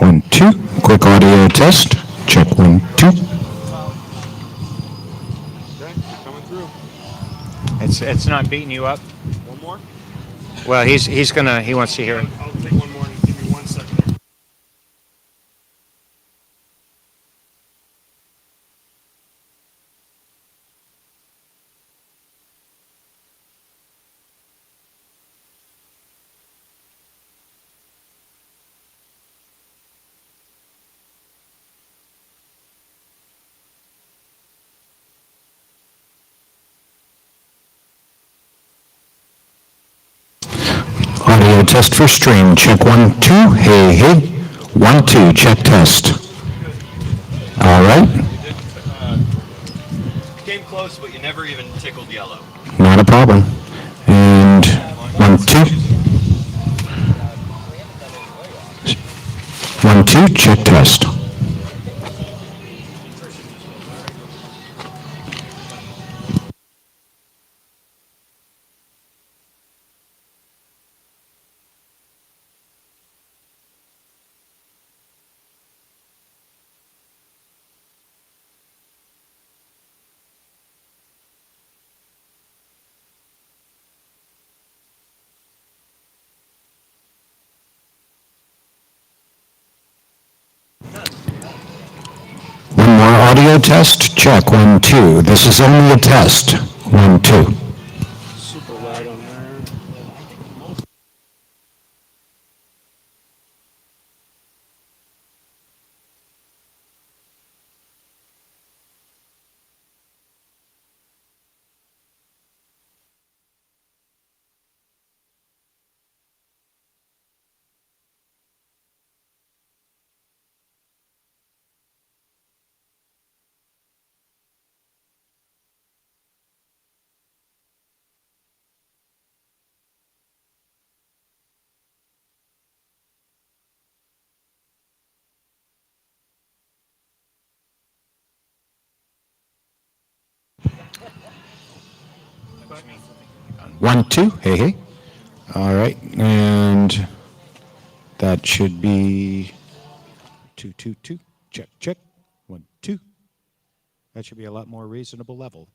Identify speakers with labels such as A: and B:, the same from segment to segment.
A: 1, 2. Quick audio test. Check 1, 2.
B: Okay, you're coming through.
C: It's not beating you up.
B: One more?
C: Well, he wants to hear it.
B: I'll take one more and give me 1 second here.
A: Audio test for stream. Check 1, 2. Hey, hey. 1, 2. Check test. All right.
B: Came close, but you never even tickled yellow.
A: Not a problem. And 1, 2. 1, 2. Check test. One more audio test. Check 1, 2. This is only a test. 1, 2.
B: Super loud on there.
A: One, two. Hey, hey. All right. And that should be 2, 2, 2. Check, check. 1, 2. That should be a lot more reasonable level.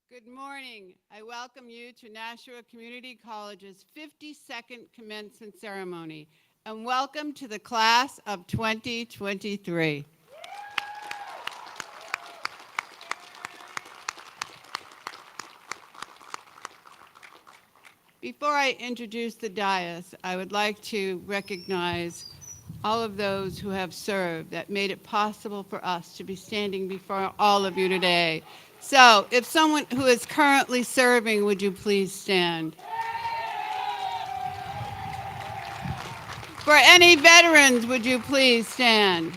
D: Good morning. I welcome you to Nashua Community College's 52nd commencement ceremony, and welcome to the class of 2023. Before I introduce the dais, I would like to recognize all of those who have served that made it possible for us to be standing before all of you today. So if someone who is currently serving, would you please stand? For any veterans, would you please stand?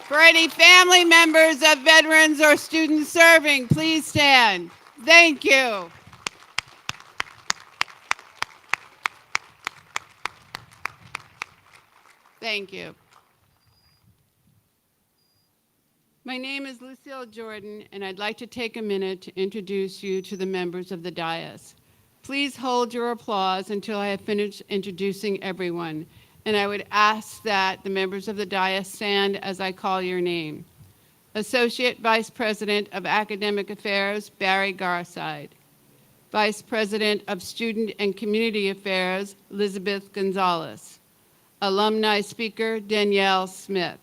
D: For any family members of veterans or students serving, please stand. Thank you. Thank you. My name is Lucille Jordan, and I'd like to take a minute to introduce you to the members of the dais. Please hold your applause until I have finished introducing everyone, and I would ask that the members of the dais stand as I call your name. Associate Vice President of Academic Affairs, Barry Garside. Vice President of Student and Community Affairs, Elizabeth Gonzalez. Alumni Speaker, Danielle Smith.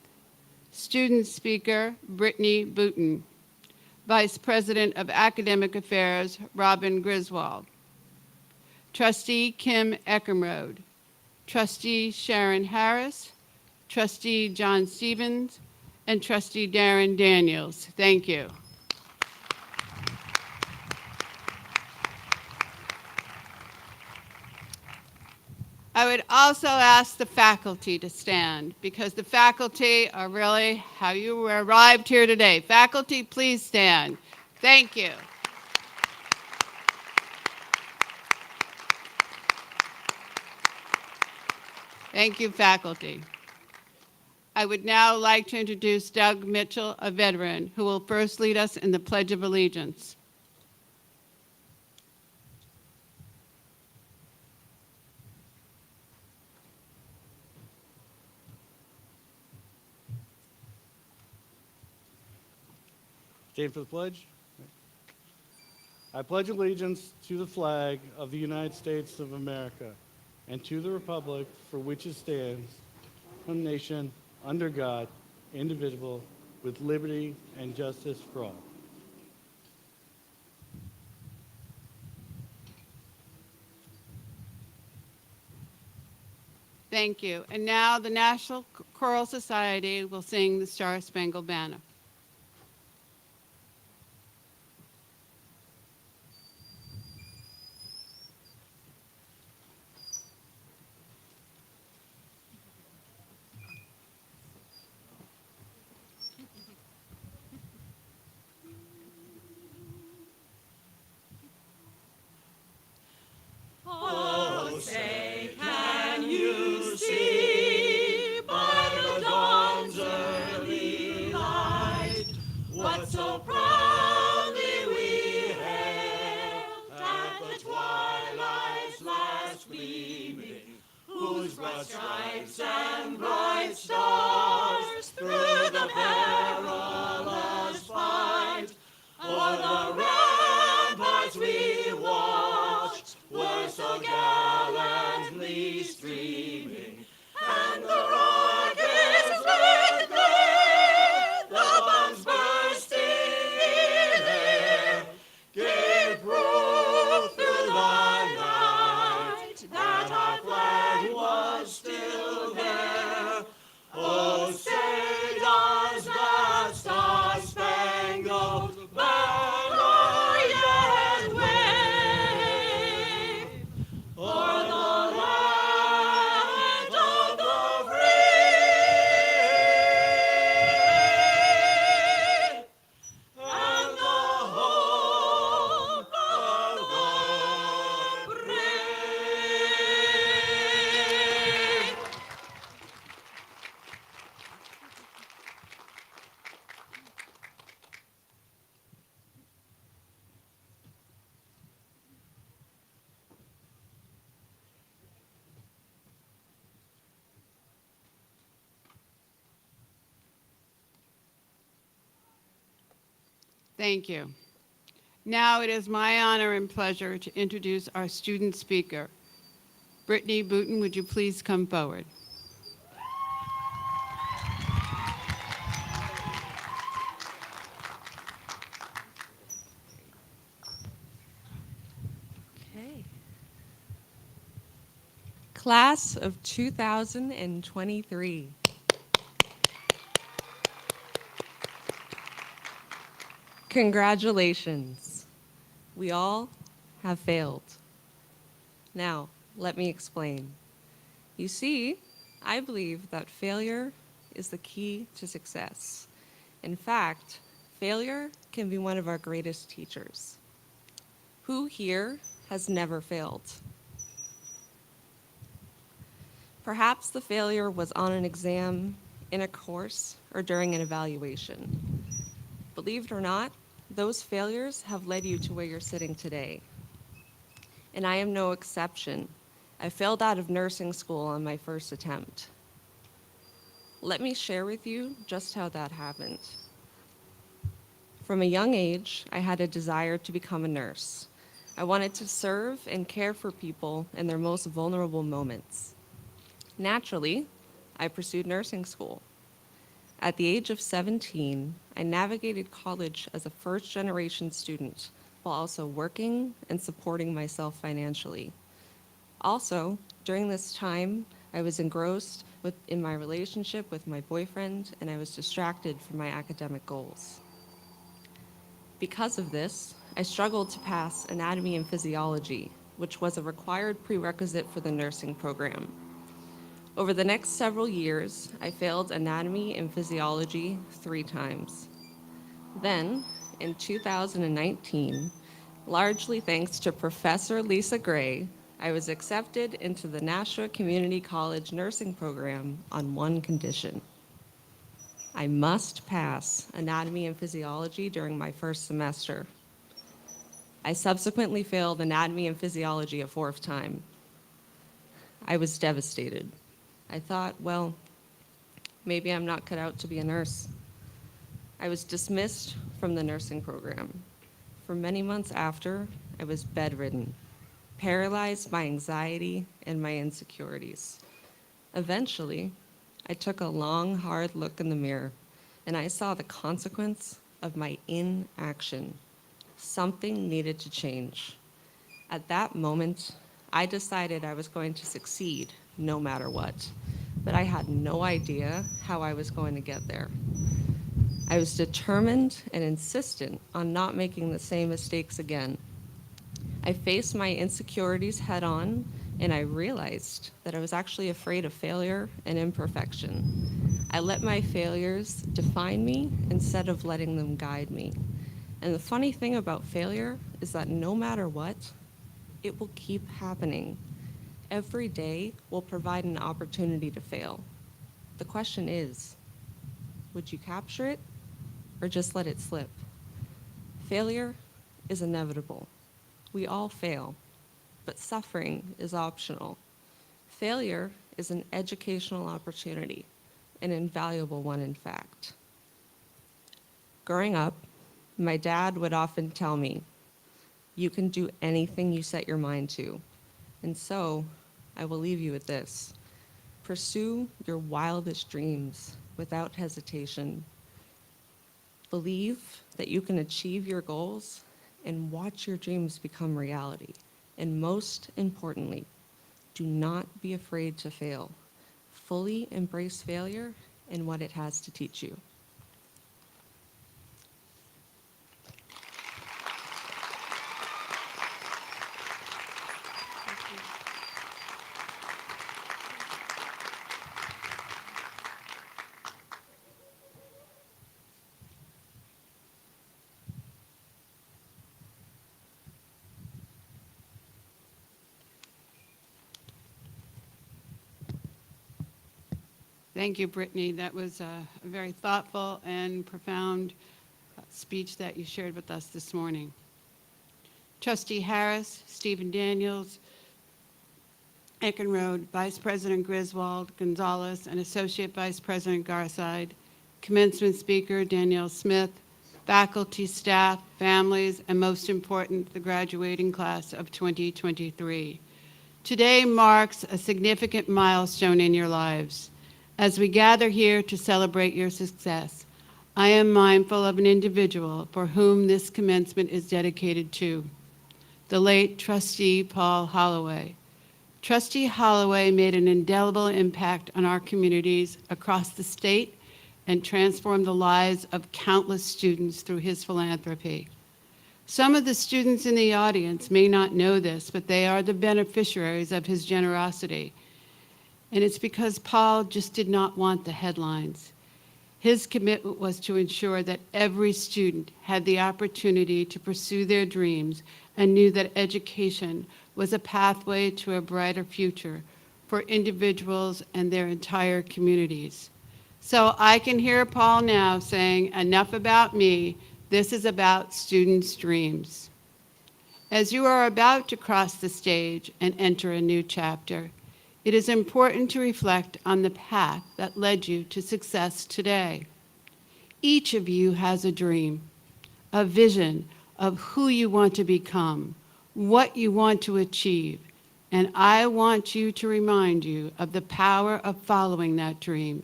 D: Student Speaker, Brittany Booten. Vice President of Academic Affairs, Robin Griswold. Trustee Kim Eckenrode. Trustee Sharon Harris. Trustee John Stevens. And Trustee Darren Daniels. Thank you. I would also ask the faculty to stand because the faculty are really how you arrived here today. Faculty, please stand. Thank you. Thank you, faculty. I would now like to introduce Doug Mitchell, a veteran, who will first lead us in the Pledge of Allegiance.
E: Stand for the pledge. I pledge allegiance to the flag of the United States of America and to the republic for which it stands, one nation, under God, indivisible, with liberty and justice for all.
D: Thank you. And now the National Choral Society will sing the Star Spangled Banner.
F: See by the dawn's early light
D: Thank you. Now it is my honor and pleasure to introduce our student speaker. Brittany Booten, would you please come forward?
F: Okay. Class of 2023. Congratulations. We all have failed. Now, let me explain. You see, I believe that failure is the key to success. In fact, failure can be one of our greatest teachers. Who here has never failed? Perhaps the failure was on an exam, in a course, or during an evaluation. Believe it or not, those failures have led you to where you're sitting today. And I am no exception. I failed out of nursing school on my first attempt. Let me share with you just how that happened. From a young age, I had a desire to become a nurse. I wanted to serve and care for people in their most vulnerable moments. Naturally, I pursued nursing school. At the age of 17, I navigated college as a first-generation student while also working and supporting myself financially. Also, during this time, I was engrossed in my relationship with my boyfriend, and I was distracted from my academic goals. Because of this, I struggled to pass anatomy and physiology, which was a required prerequisite for the nursing program. Over the next several years, I failed anatomy and physiology 3 times. Then, in 2019, largely thanks to Professor Lisa Gray, I was accepted into the Nashua Community College nursing program on one condition. I must pass anatomy and physiology during my first semester. I subsequently failed anatomy and physiology a 4th time. I was devastated. I thought, well, maybe I'm not cut out to be a nurse. I was dismissed from the nursing program. For many months after, I was bedridden, paralyzed by anxiety and my insecurities. Eventually, I took a long, hard look in the mirror, and I saw the consequence of my inaction. Something needed to change. At that moment, I decided I was going to succeed no matter what, but I had no idea how I was going to get there. I was determined and insistent on not making the same mistakes again. I faced my insecurities head on, and I realized that I was actually afraid of failure and imperfection. I let my failures define me instead of letting them guide me. And the funny thing about failure is that no matter what, it will keep happening. Every day will provide an opportunity to fail. The question is, would you capture it or just let it slip? Failure is inevitable. We all fail, but suffering is optional. Failure is an educational opportunity, an invaluable one, in fact. Growing up, my dad would often tell me, "You can do anything you set your mind to." And so, I will leave you with this. Pursue your wildest dreams without hesitation. Believe that you can achieve your goals and watch your dreams become reality. And most importantly, do not be afraid to fail. Fully embrace failure and what it has to teach you.
D: Thank you, Brittany. That was a very thoughtful and profound speech that you shared with us this morning. Trustee Harris, Stephen Daniels, Eckenrode, Vice President Griswold, Gonzalez, and Associate Vice President Garside, Commencement Speaker Danielle Smith, faculty, staff, families, and most important, the graduating class of 2023. Today marks a significant milestone in your lives. As we gather here to celebrate your success, I am mindful of an individual for whom this commencement is dedicated to, the late Trustee Paul Holloway. Trustee Holloway made an indelible impact on our communities across the state and transformed the lives of countless students through his philanthropy. Some of the students in the audience may not know this, but they are the beneficiaries of his generosity. And it's because Paul just did not want the headlines. His commitment was to ensure that every student had the opportunity to pursue their dreams and knew that education was a pathway to a brighter future for individuals and their entire communities. So I can hear Paul now saying, "Enough about me, this is about students' dreams." As you are about to cross the stage and enter a new chapter, it is important to reflect on the path that led you to success today. Each of you has a dream, a vision of who you want to become, what you want to achieve, and I want you to remind you of the power of following that dream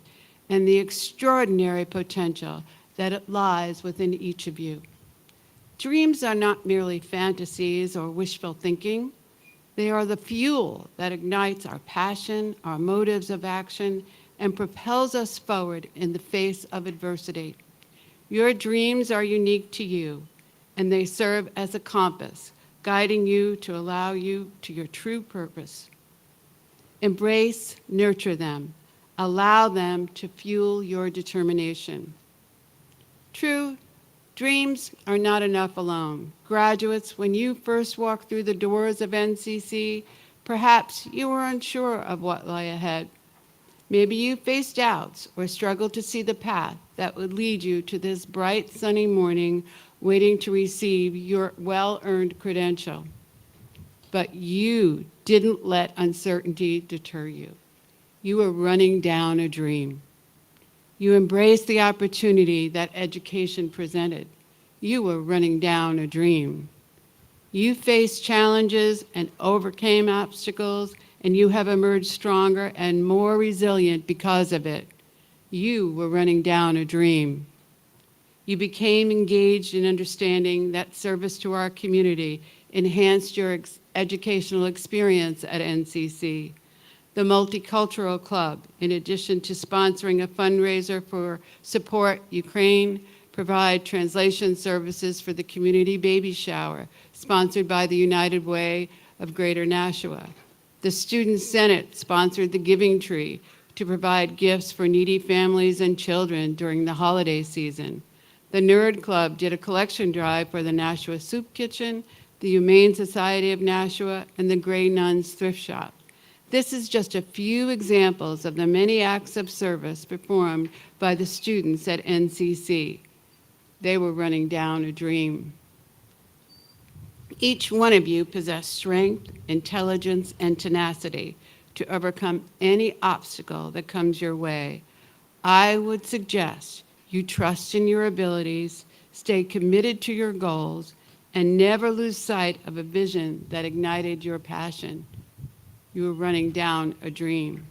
D: and the extraordinary potential that it lies within each of you. Dreams are not merely fantasies or wishful thinking. They are the fuel that ignites our passion, our motives of action, and propels us forward in the face of adversity. Your dreams are unique to you, and they serve as a compass, guiding you to allow you to your true purpose. Embrace, nurture them. Allow them to fuel your determination. True, dreams are not enough alone. Graduates, when you first walked through the doors of NCC, perhaps you were unsure of what lay ahead. Maybe you faced doubts or struggled to see the path that would lead you to this bright, sunny morning waiting to receive your well-earned credential. But you didn't let uncertainty deter you. You were running down a dream. You embraced the opportunity that education presented. You were running down a dream. You faced challenges and overcame obstacles, and you have emerged stronger and more resilient because of it. You were running down a dream. You became engaged in understanding that service to our community enhanced your educational experience at NCC. The Multicultural Club, in addition to sponsoring a fundraiser for Support Ukraine, provide translation services for the community baby shower, sponsored by the United Way of Greater Nashua. The Student Senate sponsored the Giving Tree to provide gifts for needy families and children during the holiday season. The Nerd Club did a collection drive for the Nashua Soup Kitchen, the Humane Society of Nashua, and the Grey Nuns Thrift Shop. This is just a few examples of the many acts of service performed by the students at NCC. They were running down a dream. Each one of you possessed strength, intelligence, and tenacity to overcome any obstacle that comes your way. I would suggest you trust in your abilities, stay committed to your goals, and never lose sight of a vision that ignited your passion. You are running down a dream.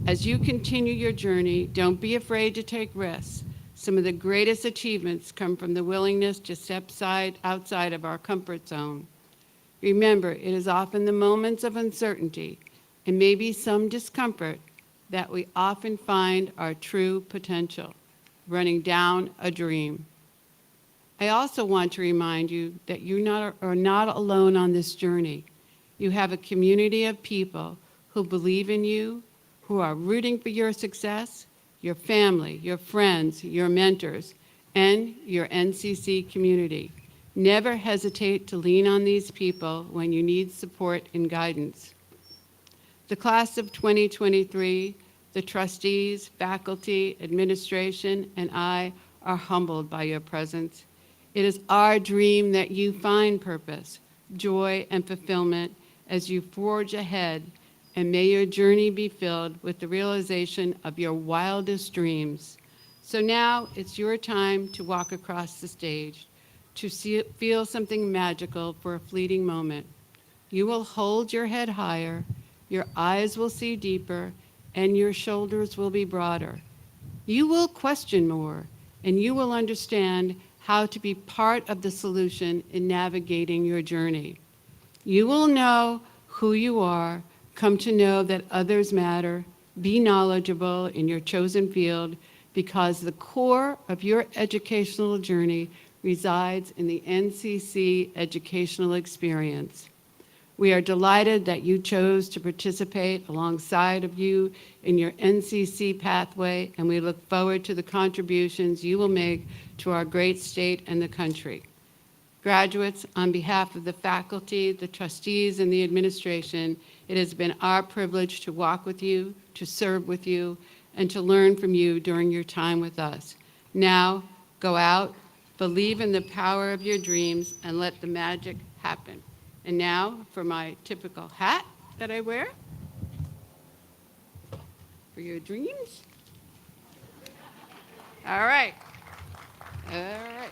D: As you continue your journey, don't be afraid to take risks. Some of the greatest achievements come from the willingness to step outside of our comfort zone. Remember, it is often the moments of uncertainty and maybe some discomfort that we often find our true potential, running down a dream. I also want to remind you that you are not alone on this journey. You have a community of people who believe in you, who are rooting for your success, your family, your friends, your mentors, and your NCC community. Never hesitate to lean on these people when you need support and guidance. The class of 2023, the trustees, faculty, administration, and I are humbled by your presence. It is our dream that you find purpose, joy, and fulfillment as you forge ahead, and may your journey be filled with the realization of your wildest dreams. So now it's your time to walk across the stage, to feel something magical for a fleeting moment. You will hold your head higher, your eyes will see deeper, and your shoulders will be broader. You will question more, and you will understand how to be part of the solution in navigating your journey. You will know who you are, come to know that others matter, be knowledgeable in your chosen field, because the core of your educational journey resides in the NCC educational experience. We are delighted that you chose to participate alongside of you in your NCC pathway, and we look forward to the contributions you will make to our great state and the country. Graduates, on behalf of the faculty, the trustees, and the administration, it has been our privilege to walk with you, to serve with you, and to learn from you during your time with us. Now, go out, believe in the power of your dreams, and let the magic happen. And now, for my typical hat that I wear, for your dreams. All right. All right.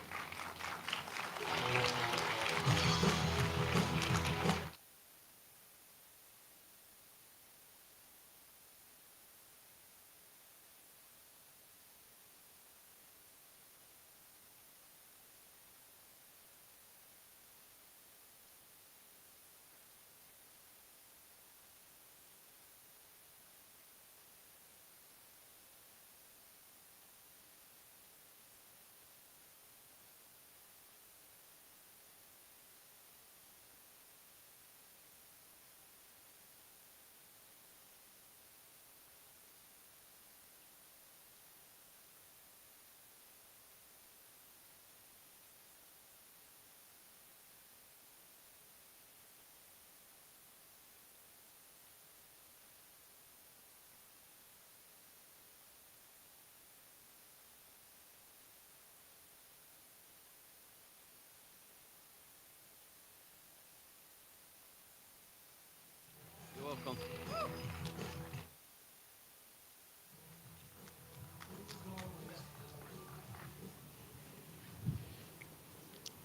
B: You're welcome.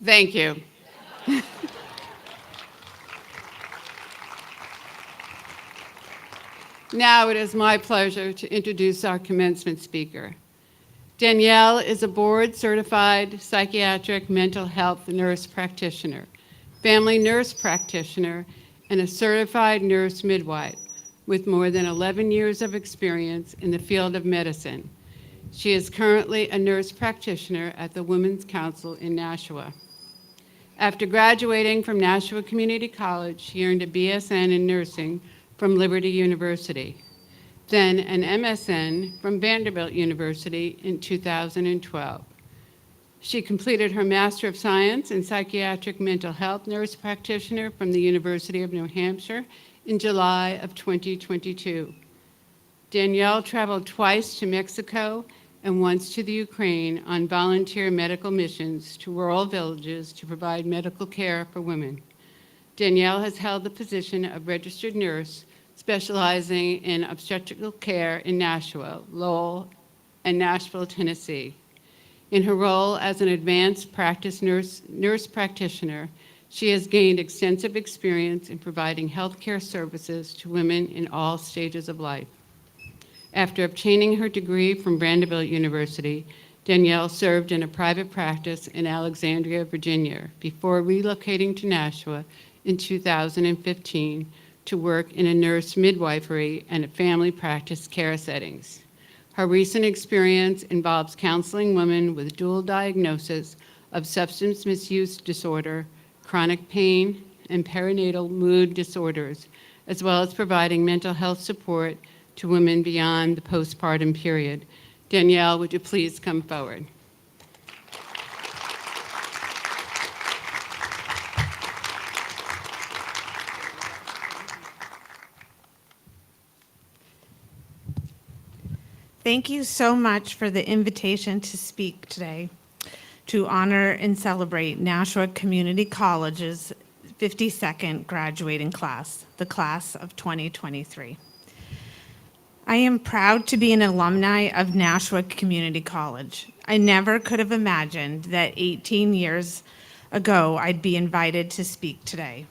D: Thank you. Now it is my pleasure to introduce our commencement speaker. Danielle is a board-certified psychiatric mental health nurse practitioner, family nurse practitioner, and a certified nurse midwife with more than 11 years of experience in the field of medicine. She is currently a nurse practitioner at the Women's Council in Nashua. After graduating from Nashua Community College, she earned a BSN in nursing from Liberty University, then an MSN from Vanderbilt University in 2012. She completed her Master of Science in Psychiatric Mental Health Nurse Practitioner from the University of New Hampshire in July of 2022. Danielle traveled twice to Mexico and once to the Ukraine on volunteer medical missions to rural villages to provide medical care for women. Danielle has held the position of registered nurse specializing in obstetrical care in Nashua, Lowell, and Nashville, Tennessee. In her role as an advanced practice nurse practitioner, she has gained extensive experience in providing healthcare services to women in all stages of life. After obtaining her degree from Vanderbilt University, Danielle served in a private practice in Alexandria, Virginia, before relocating to Nashua in 2015 to work in a nurse midwifery and a family practice care settings. Her recent experience involves counseling women with dual diagnosis of substance misuse disorder, chronic pain, and perinatal mood disorders, as well as providing mental health support to women beyond the postpartum period. Danielle, would you please come forward?
G: Thank you so much for the invitation to speak today to honor and celebrate Nashua Community College's 52nd graduating class, the class of 2023. I am proud to be an alumni of Nashua Community College. I never could have imagined that 18 years ago I'd be invited to speak today,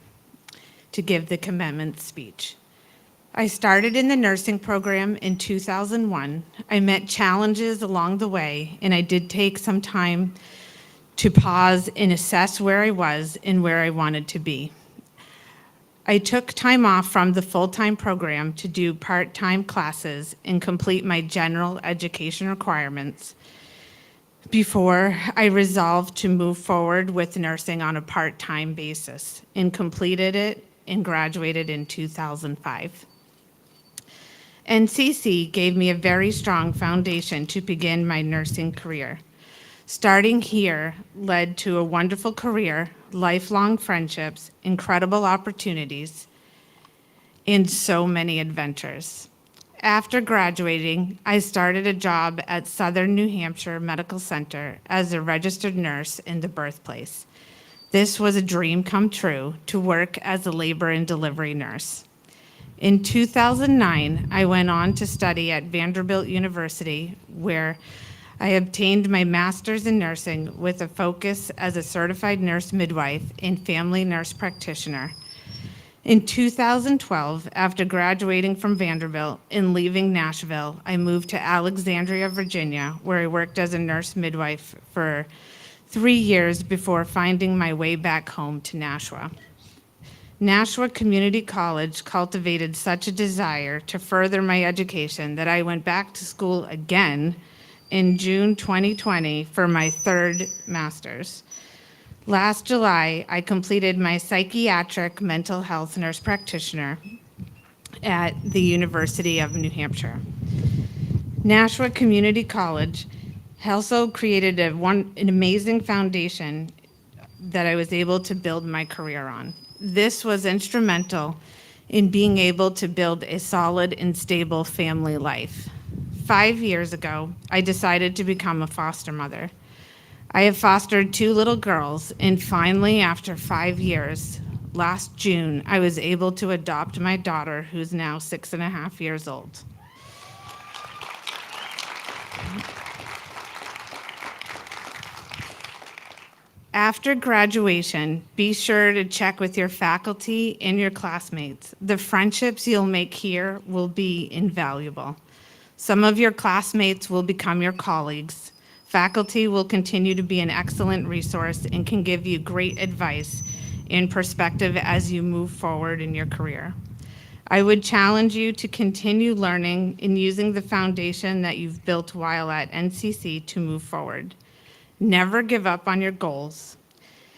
G: to give the commencement speech. I started in the nursing program in 2001. I met challenges along the way, and I did take some time to pause and assess where I was and where I wanted to be. I took time off from the full-time program to do part-time classes and complete my general education requirements before I resolved to move forward with nursing on a part-time basis and completed it and graduated in 2005. NCC gave me a very strong foundation to begin my nursing career. Starting here led to a wonderful career, lifelong friendships, incredible opportunities, and so many adventures. After graduating, I started a job at Southern New Hampshire Medical Center as a registered nurse in the birthplace. This was a dream come true to work as a labor and delivery nurse. In 2009, I went on to study at Vanderbilt University, where I obtained my master's in nursing with a focus as a certified nurse midwife and family nurse practitioner. In 2012, after graduating from Vanderbilt and leaving Nashville, I moved to Alexandria, Virginia, where I worked as a nurse midwife for 3 years before finding my way back home to Nashua. Nashua Community College cultivated such a desire to further my education that I went back to school again in June 2020 for my third master's. Last July, I completed my psychiatric mental health nurse practitioner at the University of New Hampshire. Nashua Community College also created an amazing foundation that I was able to build my career on. This was instrumental in being able to build a solid and stable family life. 5 years ago, I decided to become a foster mother. I have fostered 2 little girls, and finally, after 5 years, last June, I was able to adopt my daughter, who's now 6.5 years old. After graduation, be sure to check with your faculty and your classmates. The friendships you'll make here will be invaluable. Some of your classmates will become your colleagues. Faculty will continue to be an excellent resource and can give you great advice and perspective as you move forward in your career. I would challenge you to continue learning and using the foundation that you've built while at NCC to move forward. Never give up on your goals.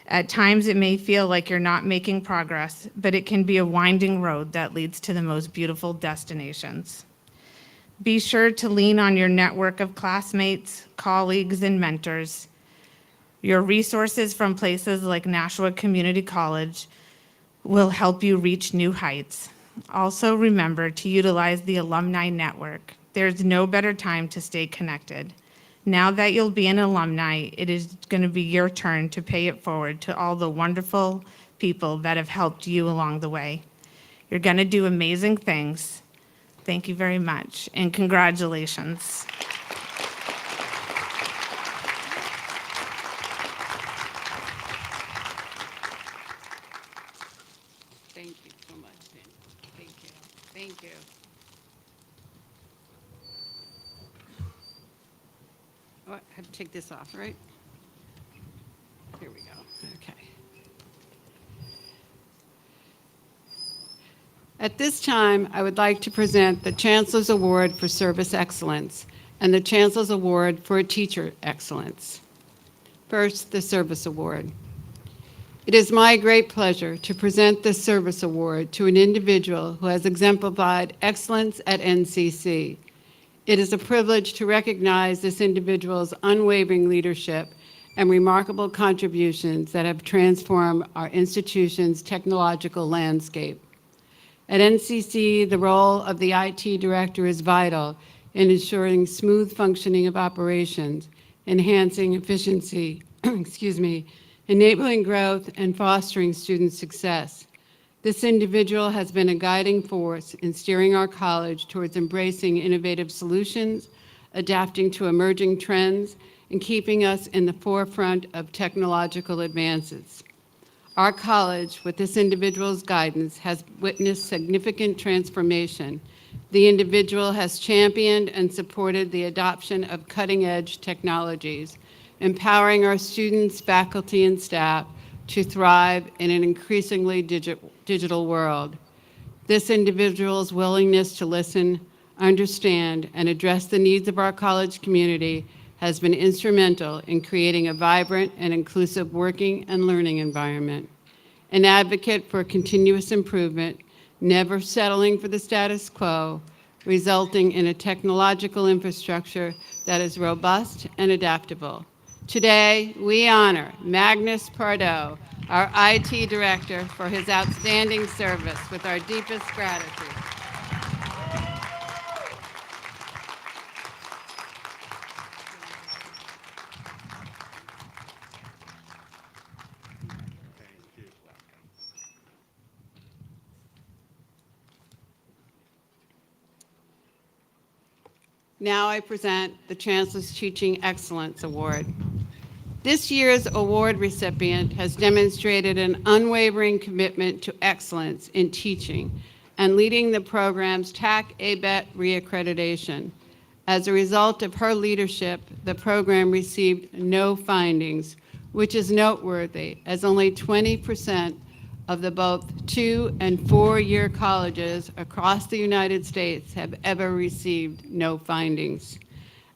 G: At times, it may feel like you're not making progress, but it can be a winding road that leads to the most beautiful destinations. Be sure to lean on your network of classmates, colleagues, and mentors. Your resources from places like Nashua Community College will help you reach new heights. Also, remember to utilize the alumni network. There's no better time to stay connected. Now that you'll be an alumni, it is going to be your turn to pay it forward to all the wonderful people that have helped you along the way. You're going to do amazing things. Thank you very much, and congratulations. Thank you so much, Sandy. Thank you. Thank you. Oh, I have to take this off, right? Here we go. Okay. At this time, I would like to present the Chancellor's Award for Service Excellence and the Chancellor's Award for Teacher Excellence. First, the Service Award. It is my great pleasure to present this Service Award to an individual who has exemplified excellence at NCC. It is a privilege to recognize this individual's unwavering leadership and remarkable contributions that have transformed our institution's technological landscape. At NCC, the role of the IT director is vital in ensuring smooth functioning of operations, enhancing efficiency, enabling growth, and fostering student success.
D: This individual has been a guiding force in steering our college towards embracing innovative solutions, adapting to emerging trends, and keeping us in the forefront of technological advances. Our college, with this individual's guidance, has witnessed significant transformation. The individual has championed and supported the adoption of cutting-edge technologies, empowering our students, faculty, and staff to thrive in an increasingly digital world. This individual's willingness to listen, understand, and address the needs of our college community has been instrumental in creating a vibrant and inclusive working and learning environment. An advocate for continuous improvement, never settling for the status quo, resulting in a technological infrastructure that is robust and adaptable. Today, we honor Magnus Pardo, our IT director, for his outstanding service with our deepest gratitude. Now I present the Chancellor's Teaching Excellence Award. This year's award recipient has demonstrated an unwavering commitment to excellence in teaching and leading the program's TAC ABET reaccreditation. As a result of her leadership, the program received no findings, which is noteworthy, as only 20% of the both 2- and 4-year colleges across the United States have ever received no findings.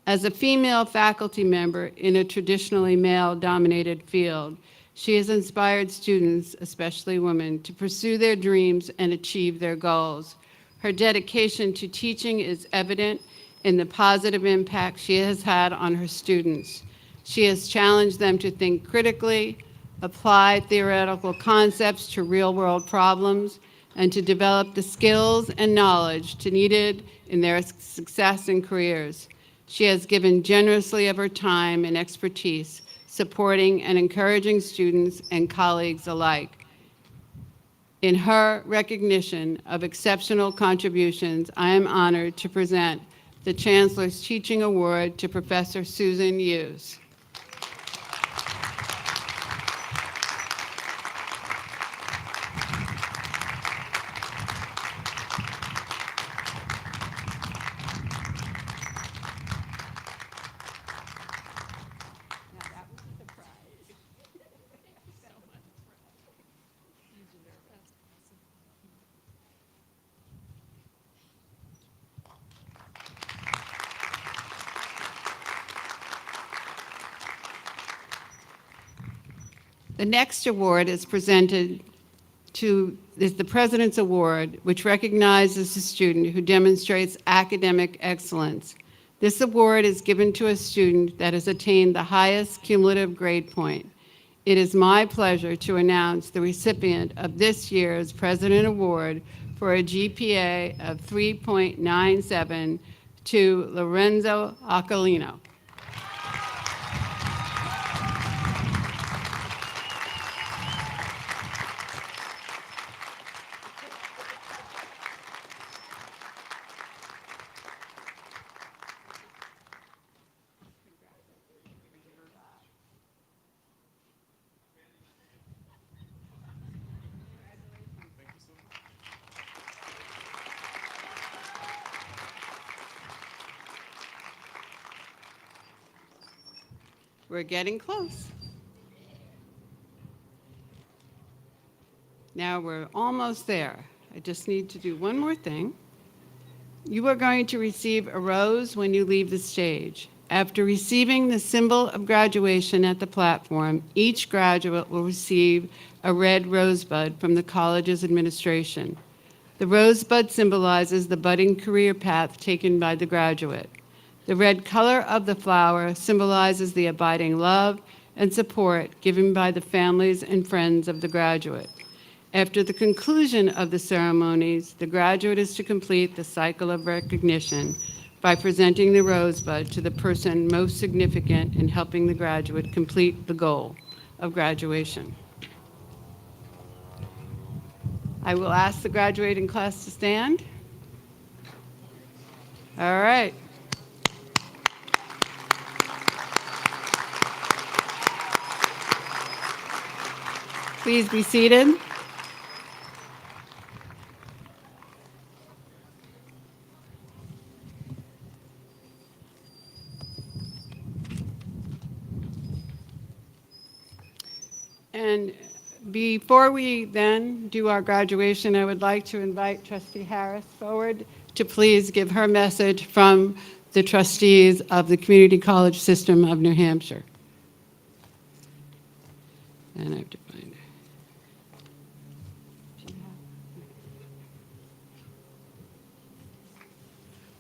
D: As a female faculty member in a traditionally male-dominated field, she has inspired students, especially women, to pursue their dreams and achieve their goals. Her dedication to teaching is evident in the positive impact she has had on her students. She has challenged them to think critically, apply theoretical concepts to real-world problems, and to develop the skills and knowledge needed in their success and careers. She has given generously of her time and expertise, supporting and encouraging students and colleagues alike. In her recognition of exceptional contributions, I am honored to present the Chancellor's Teaching Award to Professor Susan Hughes. The next award is the President's Award, which recognizes a student who demonstrates academic excellence. This award is given to a student that has attained the highest cumulative grade point. It is my pleasure to announce the recipient of this year's President Award for a GPA of 3.97 to Lorenzo Accolino. We're getting close. Now we're almost there. I just need to do one more thing. You are going to receive a rose when you leave the stage. After receiving the symbol of graduation at the platform, each graduate will receive a red rosebud from the college's administration. The rosebud symbolizes the budding career path taken by the graduate. The red color of the flower symbolizes the abiding love and support given by the families and friends of the graduate. After the conclusion of the ceremonies, the graduate is to complete the cycle of recognition by presenting the rosebud to the person most significant in helping the graduate complete the goal of graduation. I will ask the graduating class to stand. All right. Please be seated. And before we then do our graduation, I would like to invite Trustee Harris forward to please give her message from the trustees of the Community College System of New Hampshire. And I have to find it.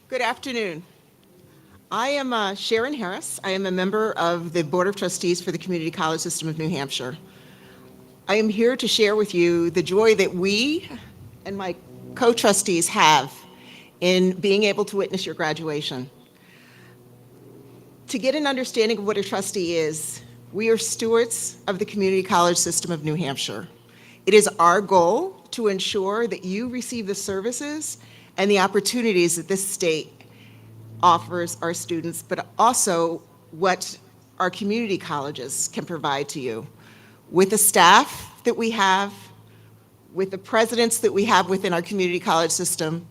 H: Good afternoon. I am Sharon Harris. I am a member of the Board of Trustees for the Community College System of New Hampshire. I am here to share with you the joy that we and my co-trustees have in being able to witness your graduation. To get an understanding of what a trustee is, we are stewards of the Community College System of New Hampshire. It is our goal to ensure that you receive the services and the opportunities that this state offers our students, but also what our community colleges can provide to you. With the staff that we have, with the presidents that we have within our community college system,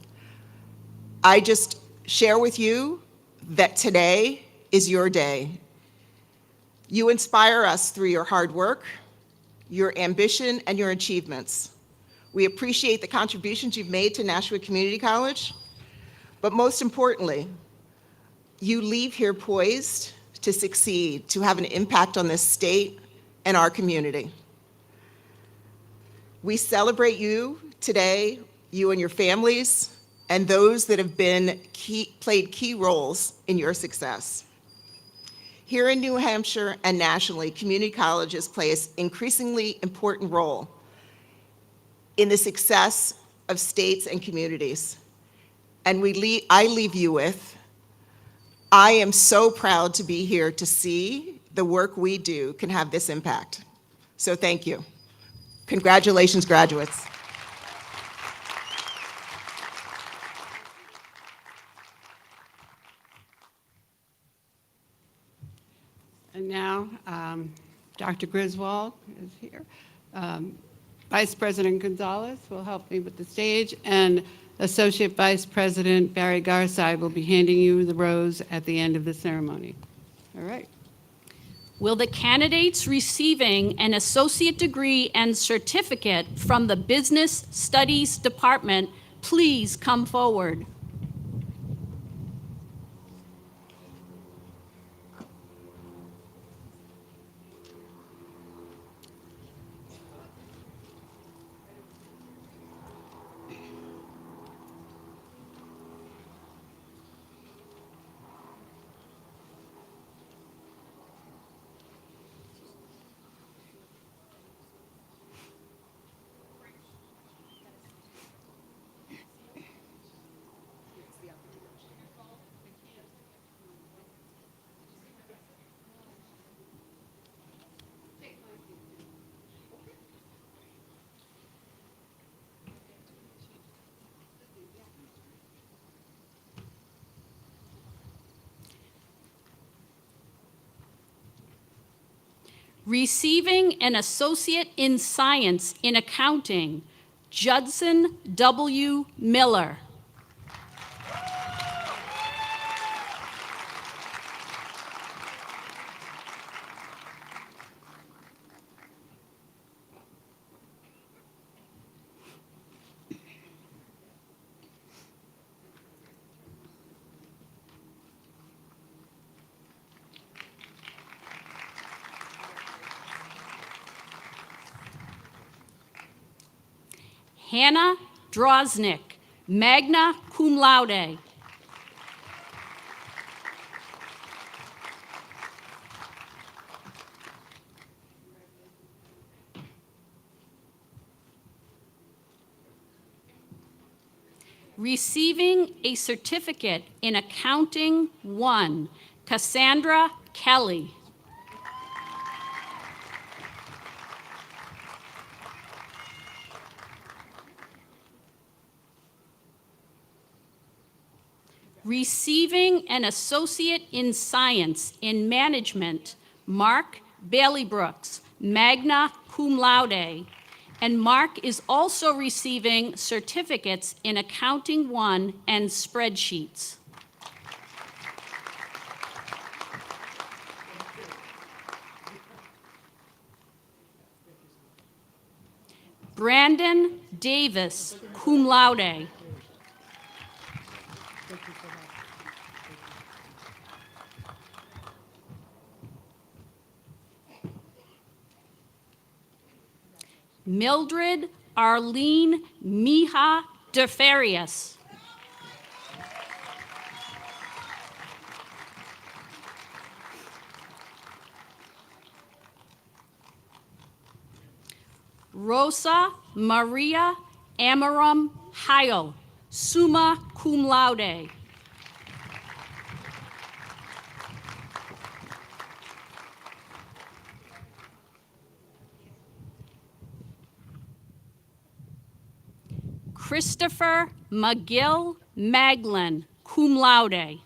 H: I just share with you that today is your day. You inspire us through your hard work, your ambition, and your achievements. We appreciate the contributions you've made to Nashua Community College, but most importantly, you leave here poised to succeed, to have an impact on this state and our community. We celebrate you today, you and your families, and those that have played key roles in your success. Here in New Hampshire and nationally, community colleges play an increasingly important role in the success of states and communities. And I leave you with, I am so proud to be here to see the work we do can have this impact. So thank you. Congratulations, graduates.
D: And now, Dr. Griswold is here. Vice President Gonzalez will help me with the stage, and Associate Vice President Barry Garside will be handing you the rose at the end of the ceremony. All right.
I: Will the candidates receiving an associate degree and certificate from the Business Studies Department please come forward? Receiving an associate in science in accounting, Judson W. Miller. Hannah Droznick, magna cum laude. Receiving a certificate in accounting 1, Cassandra Kelly. Receiving an Associate in Science in Management, Mark Bailey Brooks, magna cum laude. And Mark is also receiving certificates in Accounting 1 and spreadsheets. Brandon Davis, cum laude. Mildred Arlene Mija DeFarias. Rosa Maria Amaram Hayo, summa cum laude. Christopher McGill Maglin, cum laude.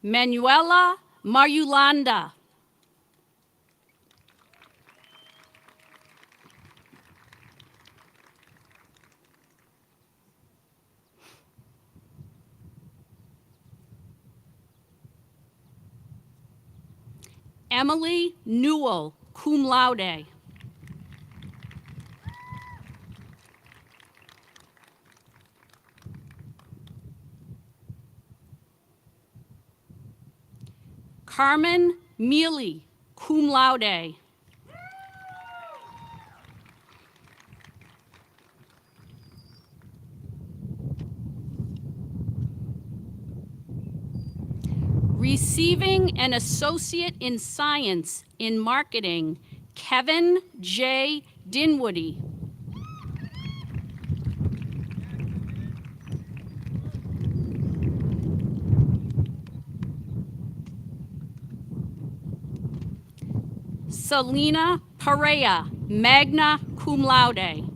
I: Manuela Marulanda. Emily Newell, cum laude. Carmen Mealy, cum laude. Receiving an Associate in Science in Marketing, Kevin J. Dinwoody. Selena Perea, magna cum laude.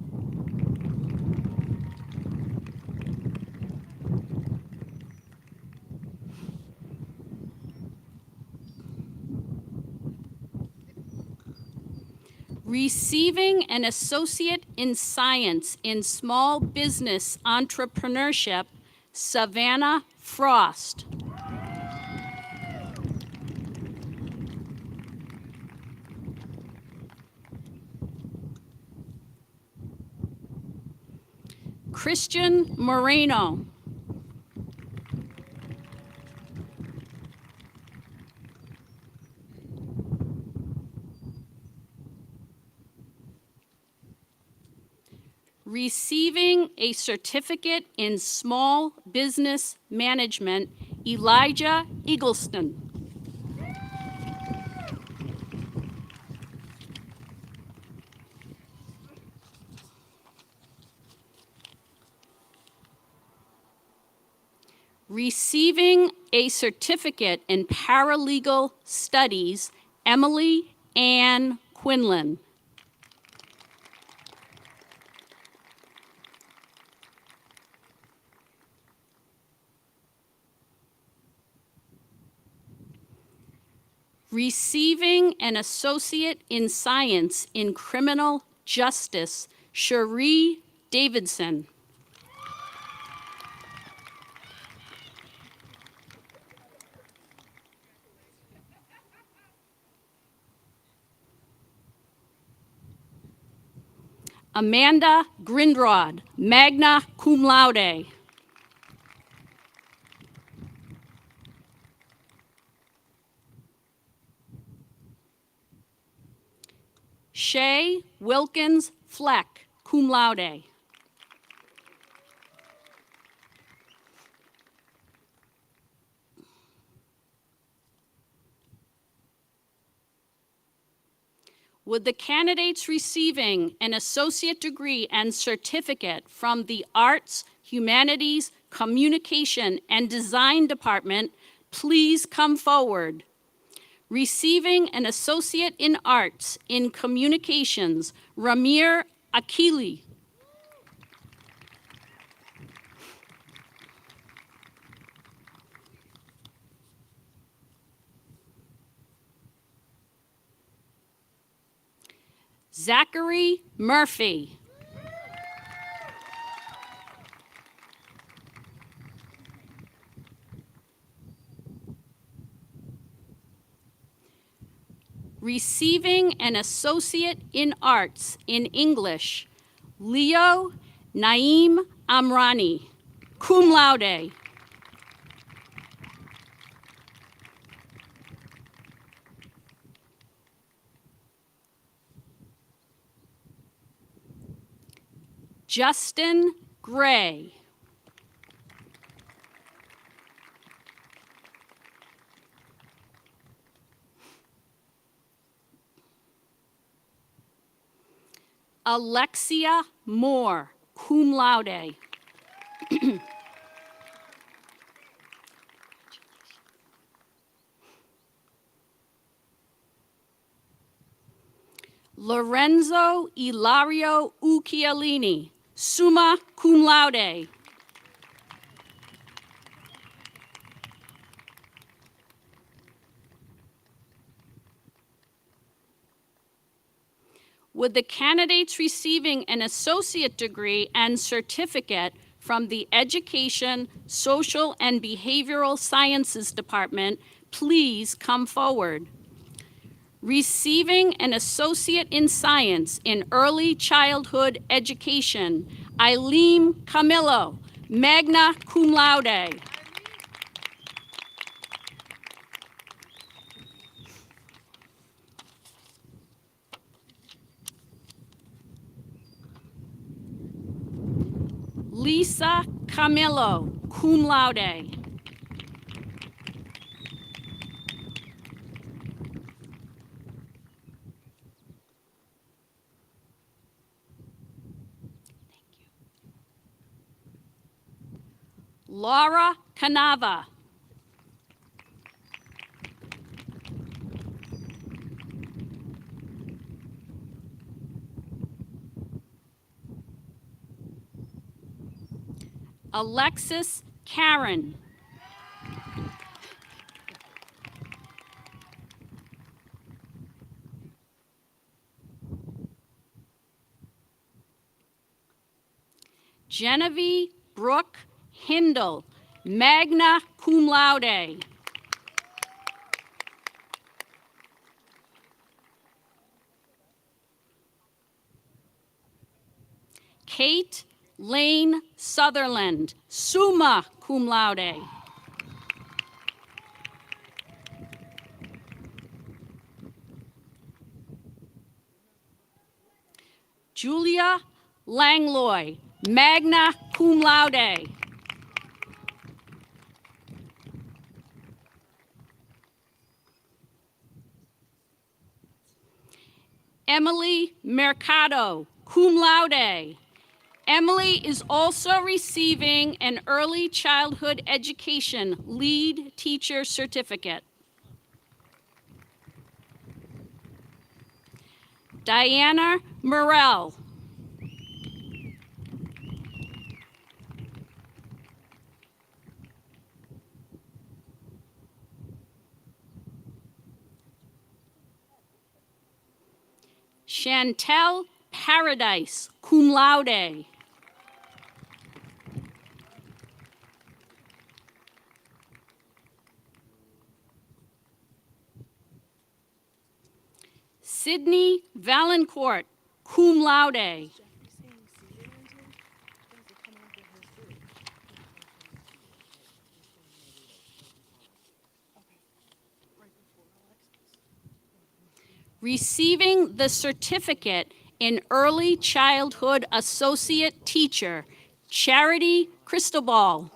I: Receiving an Associate in Science in Small Business Entrepreneurship, Savannah Frost. Christian Moreno. Receiving a certificate in small business management, Elijah Eagleston. Receiving a certificate in paralegal studies, Emily Ann Quinlan. Receiving an Associate in Science in Criminal Justice, Cherie Davidson. Amanda Grindrod, magna cum laude. Shay Wilkins Fleck, cum laude. Would the candidates receiving an associate degree and certificate from the Arts, Humanities, Communication, and Design Department please come forward? Receiving an Associate in Arts in Communications, Ramir Akili. Zachary Murphy. Receiving an Associate in Arts in English, Leo Naeem Amrani, cum laude. Justin Gray. Alexia Moore, cum laude. Lorenzo Ilario Ucchialini, summa cum laude. Would the candidates receiving an associate degree and certificate from the Education, Social, and Behavioral Sciences Department please come forward? Receiving an Associate in Science in Early Childhood Education, Eileen Camillo, magna cum laude. Lisa Camillo, cum laude. Laura Canava. Alexis Karen. Genevieve Brooke Hindle, magna cum laude. Kate Lane Sutherland, summa cum laude. Julia Langloy, magna cum laude. Emily Mercado, cum laude. Emily is also receiving an Early Childhood Education Lead Teacher Certificate. Diana Morell. Chantel Paradise, cum laude. Sydney Valancourt, cum laude. Receiving the certificate in Early Childhood Associate Teacher, Charity Cristobal.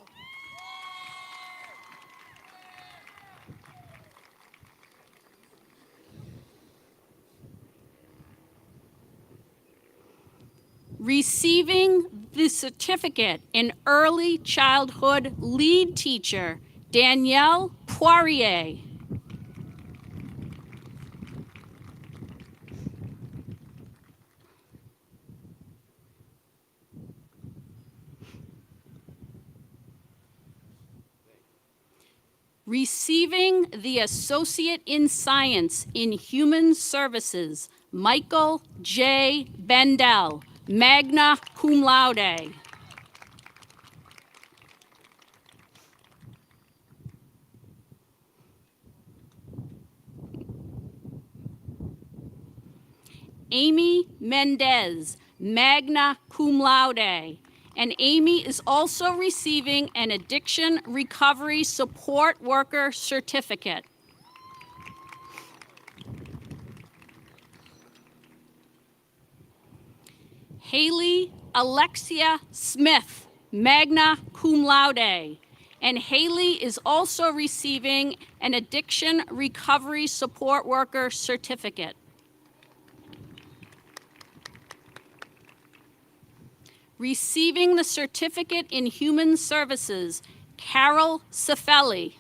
I: Receiving the certificate in Early Childhood Lead Teacher, Danielle Poirier. Receiving the Associate in Science in Human Services, Michael J. Bendel, magna cum laude. Amy Mendez, magna cum laude. And Amy is also receiving an Addiction Recovery Support Worker certificate. Haley Alexia Smith, magna cum laude. And Haley is also receiving an Addiction Recovery Support Worker certificate. Receiving the Certificate in Human Services, Carol Cifelli.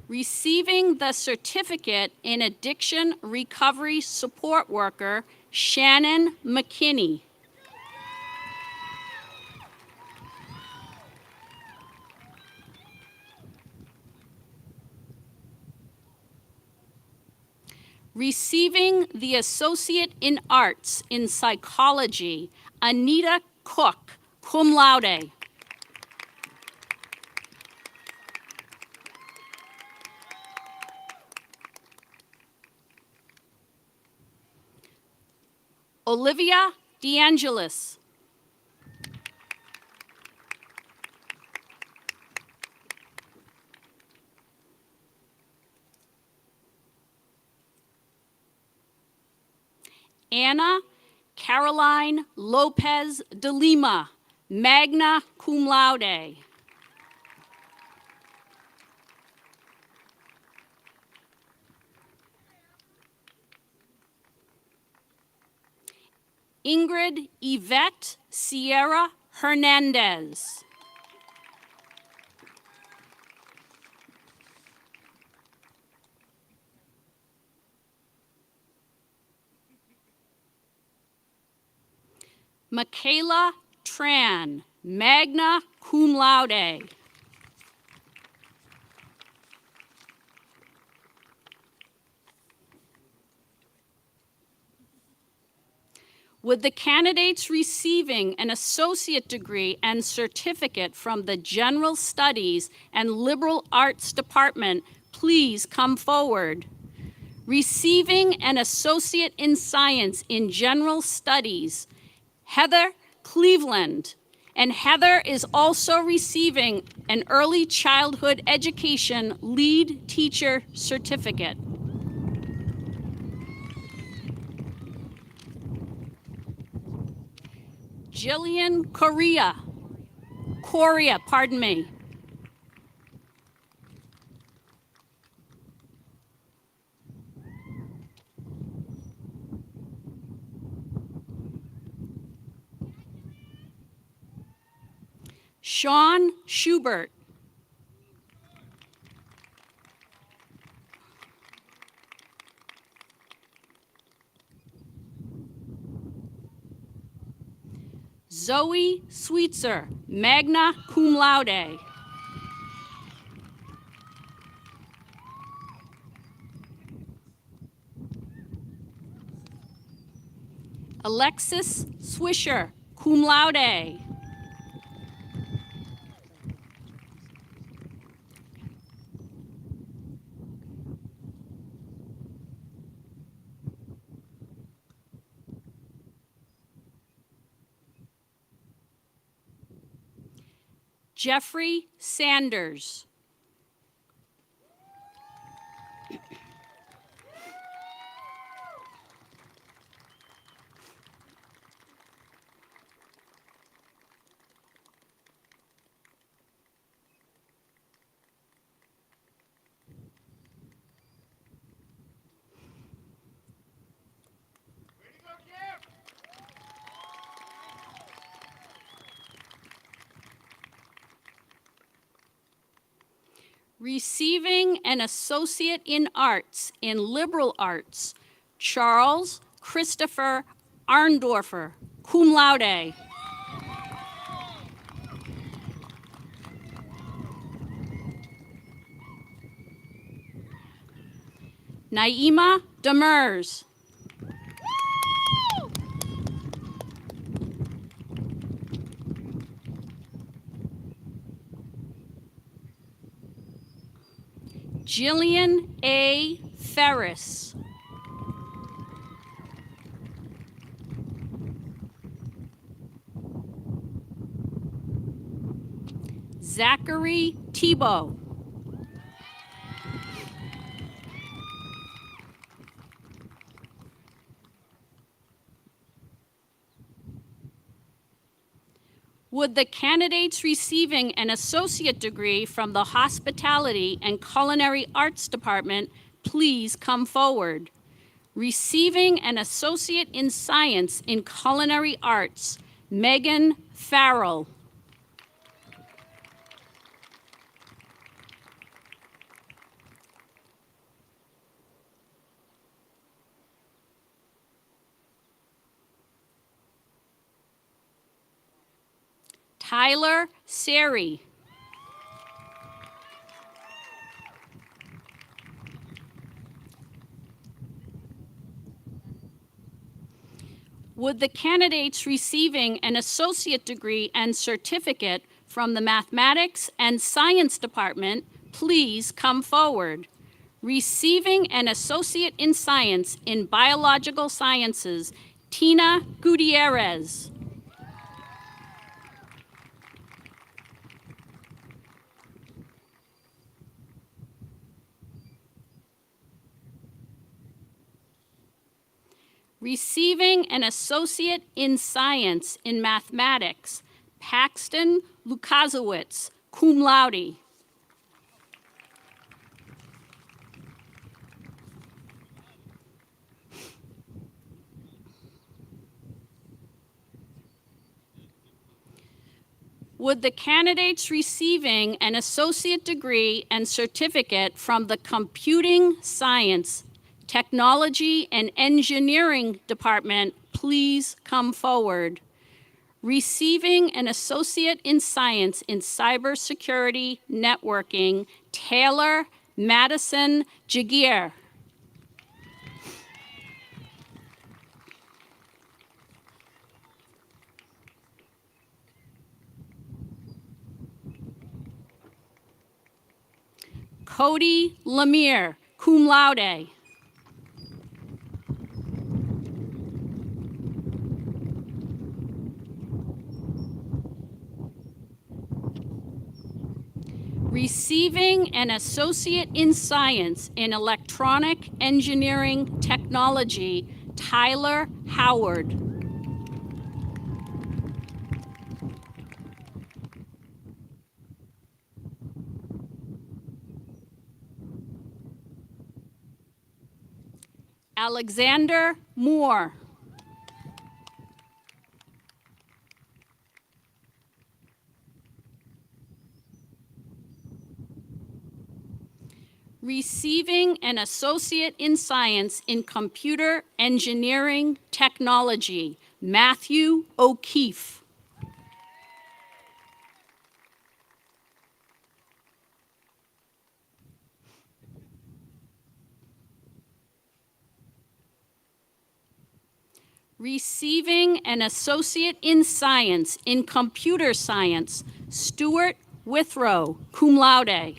I: Receiving the Certificate in Addiction Recovery Support Worker, Shannon McKinney. Receiving the Associate in Arts in Psychology, Anita Cook, cum laude. Olivia DeAngelis. Anna Caroline Lopez de Lima, magna cum laude. Ingrid Yvette Sierra Hernandez. Michaela Tran, magna cum laude. With the candidates receiving an associate degree and certificate from the General Studies and Liberal Arts Department, please come forward. Receiving an associate in science in General Studies, Heather Cleveland. And Heather is also receiving an early childhood education lead teacher certificate. Jillian Correa, pardon me. Sean Schubert. Zoe Sweetser, magna cum laude. Alexis Swisher, cum laude. Jeffrey Sanders. Receiving an Associate in Arts in Liberal Arts, Charles Christopher Arndorfer, cum laude. Naima Demers. Jillian A. Ferris. Zachary Tebow. Would the candidates receiving an associate degree from the Hospitality and Culinary Arts Department please come forward? Receiving an associate in science in culinary arts, Megan Farrell. Tyler Seri. Would the candidates receiving an associate degree and certificate from the Mathematics and Science Department please come forward? Receiving an associate in science in biological sciences, Tina Gutierrez. Receiving an associate in science in mathematics, Paxton Lukaszewicz, cum laude. Would the candidates receiving an associate degree and certificate from the Computing Science, Technology and Engineering Department please come forward? Receiving an associate in science in cybersecurity networking, Taylor Madison Jagier. Cody Lemire, cum laude. Receiving an associate in science in electronic engineering technology, Tyler Howard. Alexander Moore. Receiving an associate in science in computer engineering technology, Matthew O'Keefe. Receiving an associate in science in computer science, Stuart Withrow, cum laude.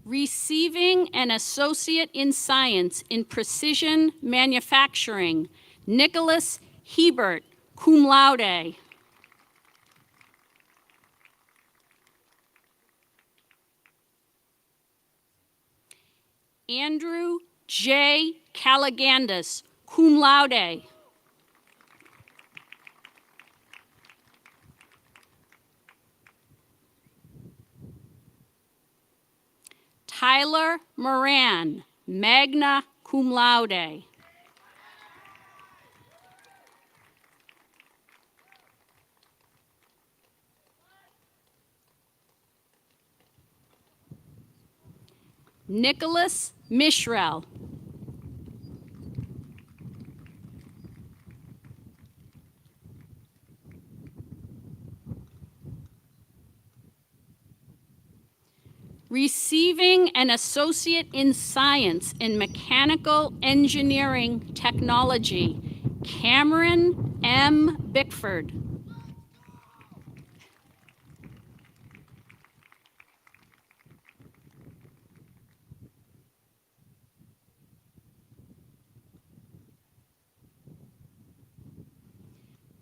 I: Receiving an associate in science in precision manufacturing, Nicholas Hebert, cum laude. Andrew J. Callagandis, cum laude. Tyler Moran, magna cum laude. Nicholas Mishrel. Receiving an Associate in Science in Mechanical Engineering Technology, Cameron M. Bickford.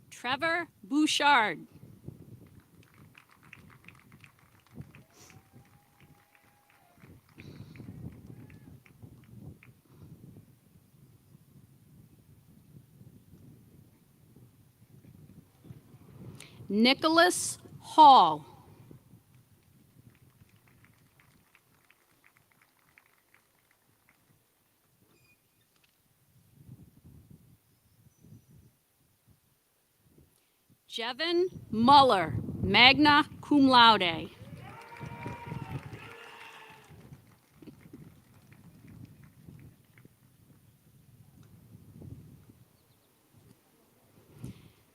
I: Trevor Bouchard. Nicholas Hall. Jevin Muller, magna cum laude.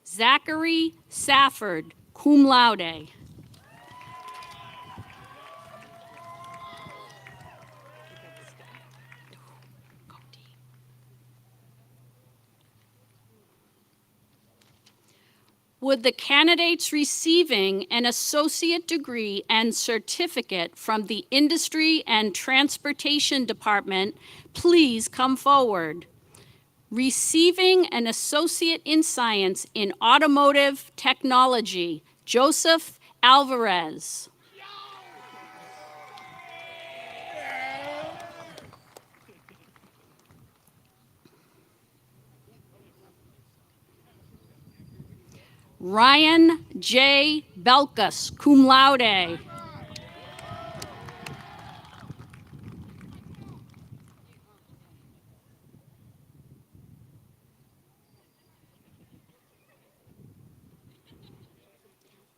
I: Zachary Safford, cum laude. Would the candidates receiving an associate degree and certificate from the Industry and Transportation Department please come forward? Receiving an associate in science in automotive technology, Joseph Alvarez. Ryan J. Belkus, cum laude.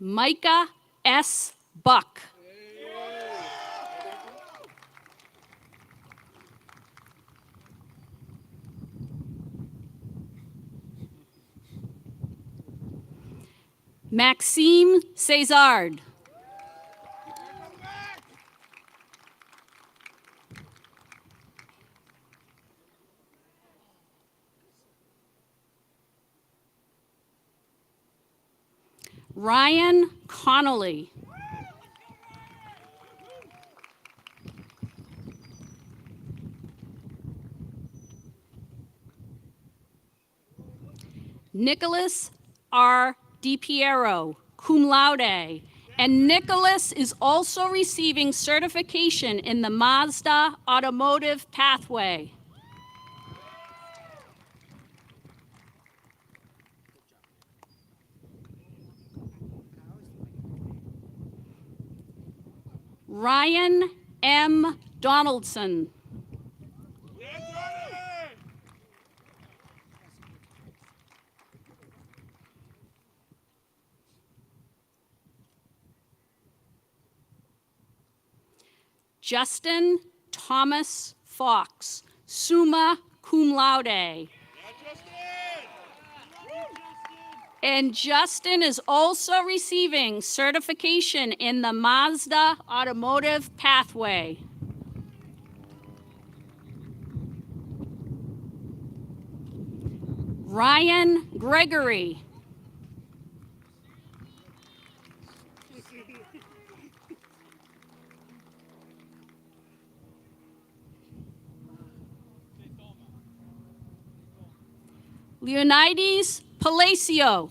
I: Micah S. Buck. Maxime Cesard. Ryan Connolly. Nicholas R. DiPiero, cum laude. And Nicholas is also receiving certification in the Mazda automotive pathway. Ryan M. Donaldson. Justin Thomas Fox, summa cum laude. And Justin is also receiving certification in the Mazda automotive pathway. Ryan Gregory. Leonidas Palacio.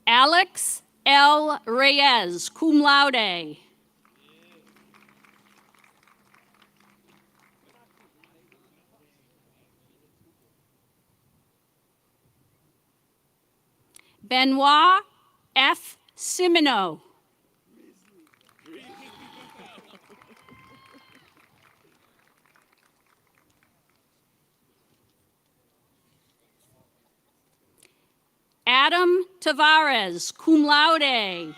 I: Alex L. Reyes, cum laude. Benoit F. Simino. Adam Tavares, cum laude.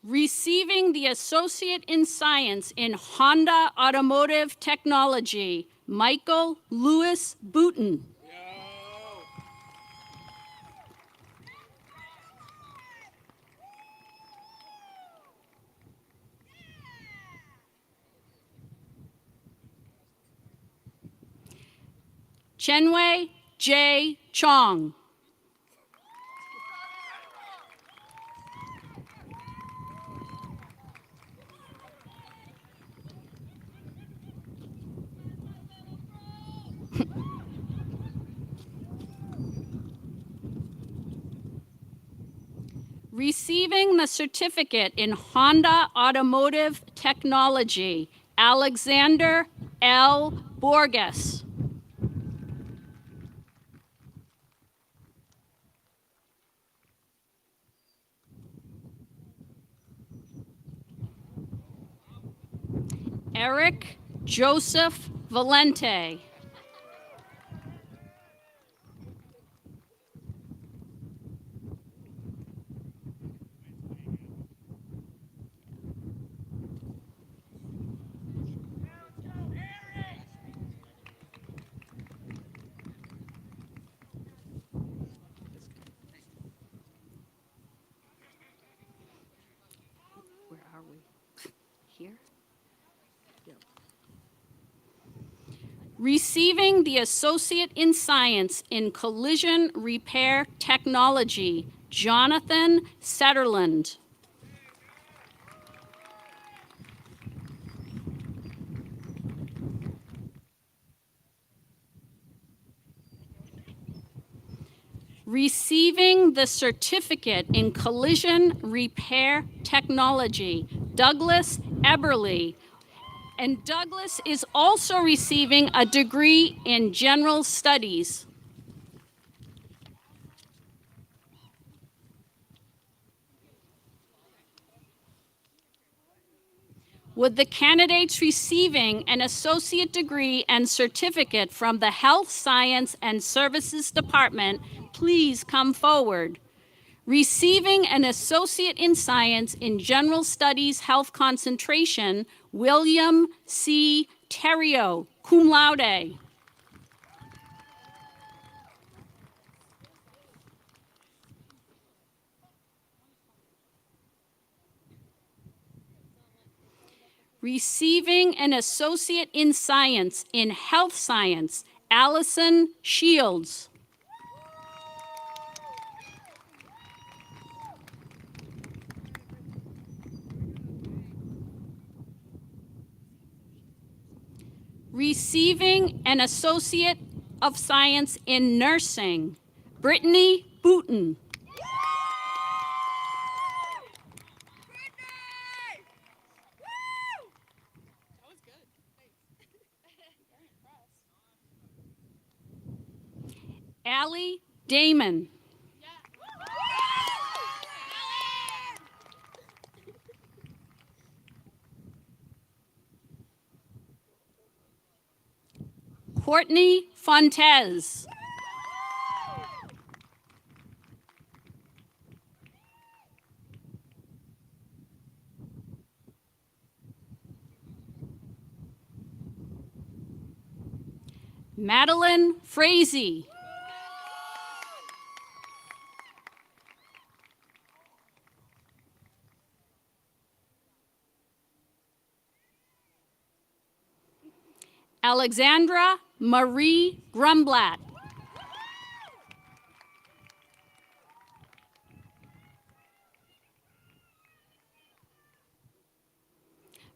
I: Receiving the Associate in Science in Honda Automotive Technology, Michael Lewis Booton. Chenwei J. Chong. Receiving the certificate in Honda Automotive Technology, Alexander L. Borges. Eric Joseph Valente. Where are we? Here? Receiving the Associate in Science in Collision Repair Technology, Jonathan Setterland. Receiving the Certificate in Collision Repair Technology, Douglas Eberly. And Douglas is also receiving a degree in General Studies. Would the candidates receiving an associate degree and certificate from the Health Science and Services Department please come forward? Receiving an associate in science in general studies health concentration, William C. Terrio, cum laude. Receiving an associate in science in health science, Allison Shields. Receiving an Associate of Science in Nursing, Brittany Booton. Allie Damon. Courtney Fontez. Madeline Frazee. Alexandra Marie Grumblatt.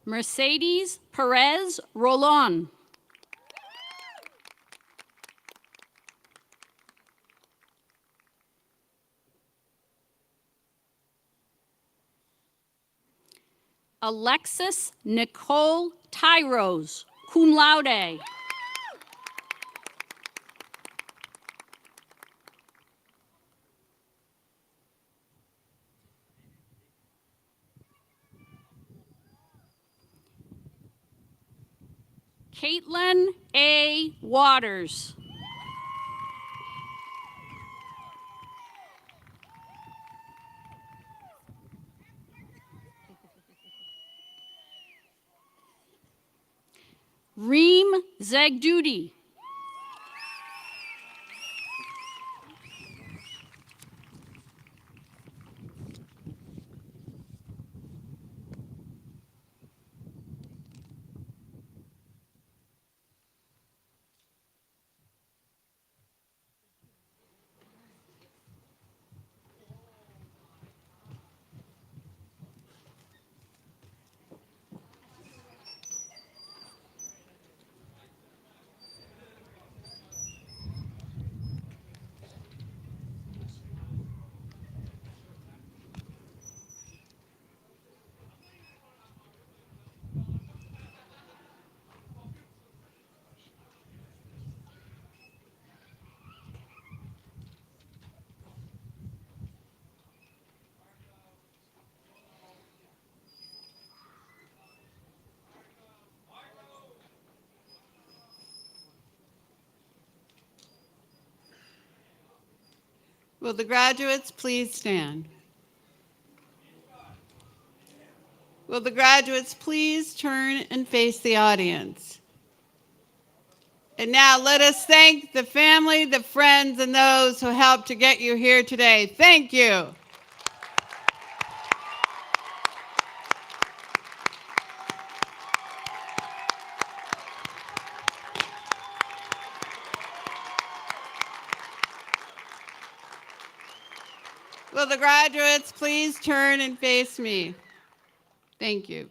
I: Mercedes Perez Rolon. Alexis Nicole Tyrose, cum laude. Caitlin A. Waters. Reem Zagdoudi. Will the graduates please stand? Will the graduates please turn and face the audience? And now let us thank the family, the friends, and those who helped to get you here today. Thank you. Will the graduates please turn and face me? Thank you.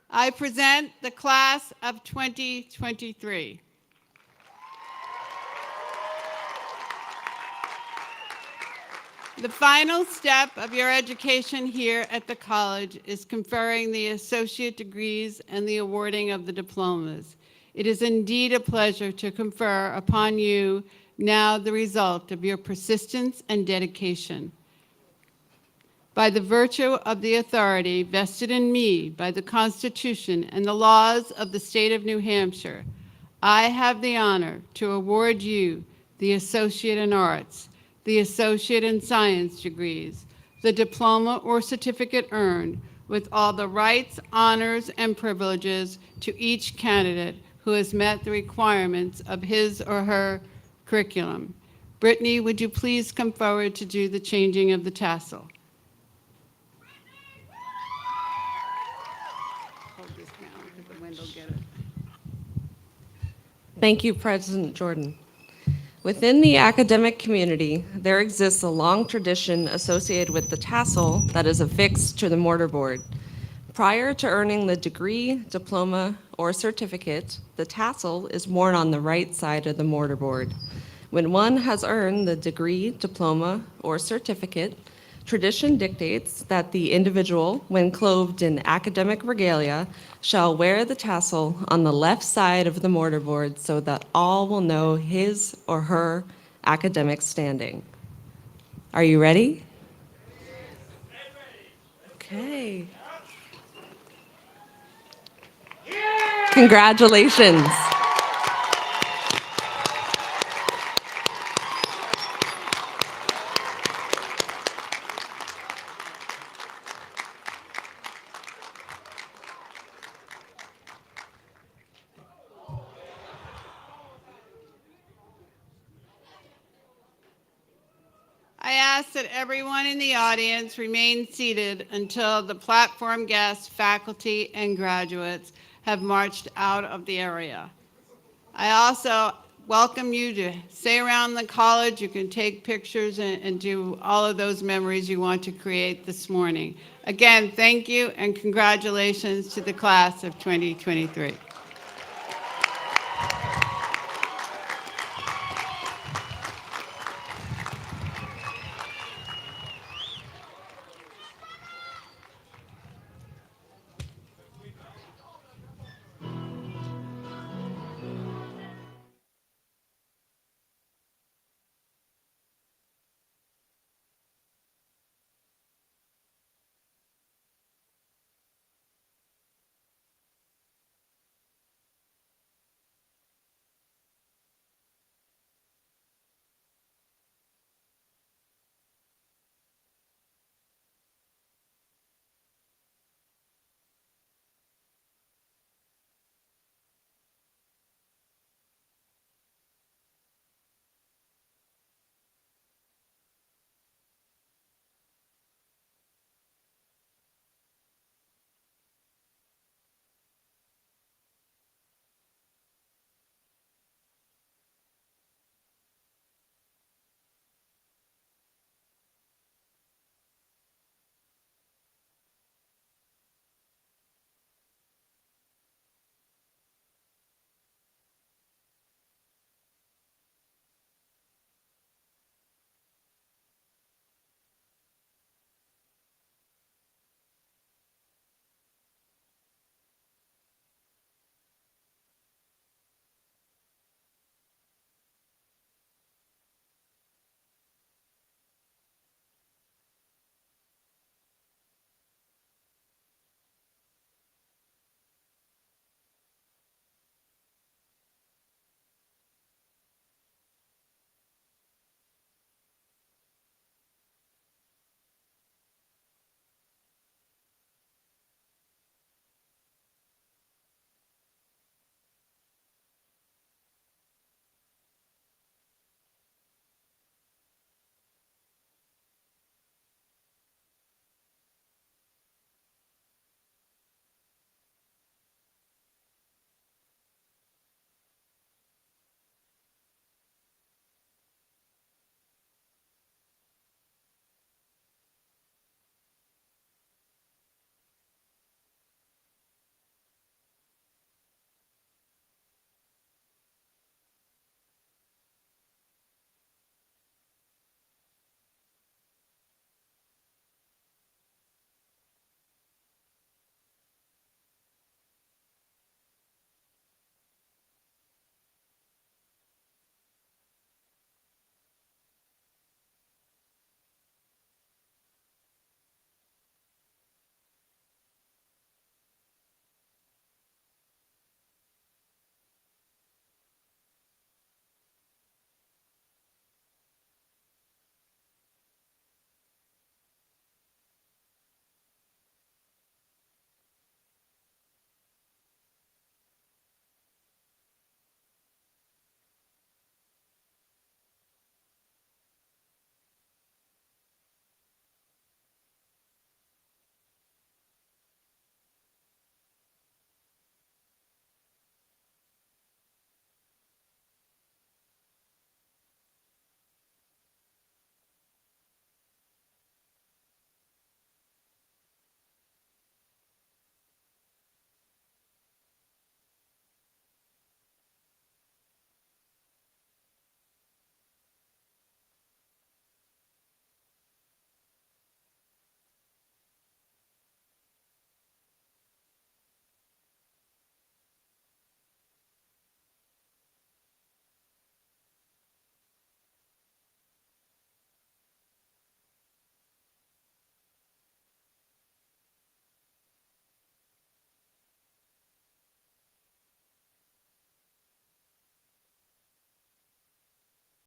I: I present the class of 2023. The final step of your education here at the college is conferring the associate degrees and the awarding of the diplomas. It is indeed a pleasure to confer upon you now the result of your persistence and dedication. By the virtue of the authority vested in me by the Constitution and the laws of the state of New Hampshire, I have the honor to award you the Associate in Arts, the Associate in Science degrees, the diploma or certificate earned with all the rights, honors, and privileges to each candidate who has met the requirements of his or her curriculum. Brittany, would you please come forward to do the changing of the tassel? Hold this down because the wind will get it.
F: Thank you, President Jordan. Within the academic community, there exists a long tradition associated with the tassel that is affixed to the mortarboard. Prior to earning the degree, diploma, or certificate, the tassel is worn on the right side of the mortarboard. When one has earned the degree, diploma, or certificate, tradition dictates that the individual, when clothed in academic regalia, shall wear the tassel on the left side of the mortarboard so that all will know his or her academic standing. Are you ready? Okay. Congratulations.
D: I ask that everyone in the audience remain seated until the platform guests, faculty, and graduates have marched out of the area. I also welcome you to stay around the college. You can take pictures and do all of those memories you want to create this morning. Again, thank you and congratulations to the class of 2023.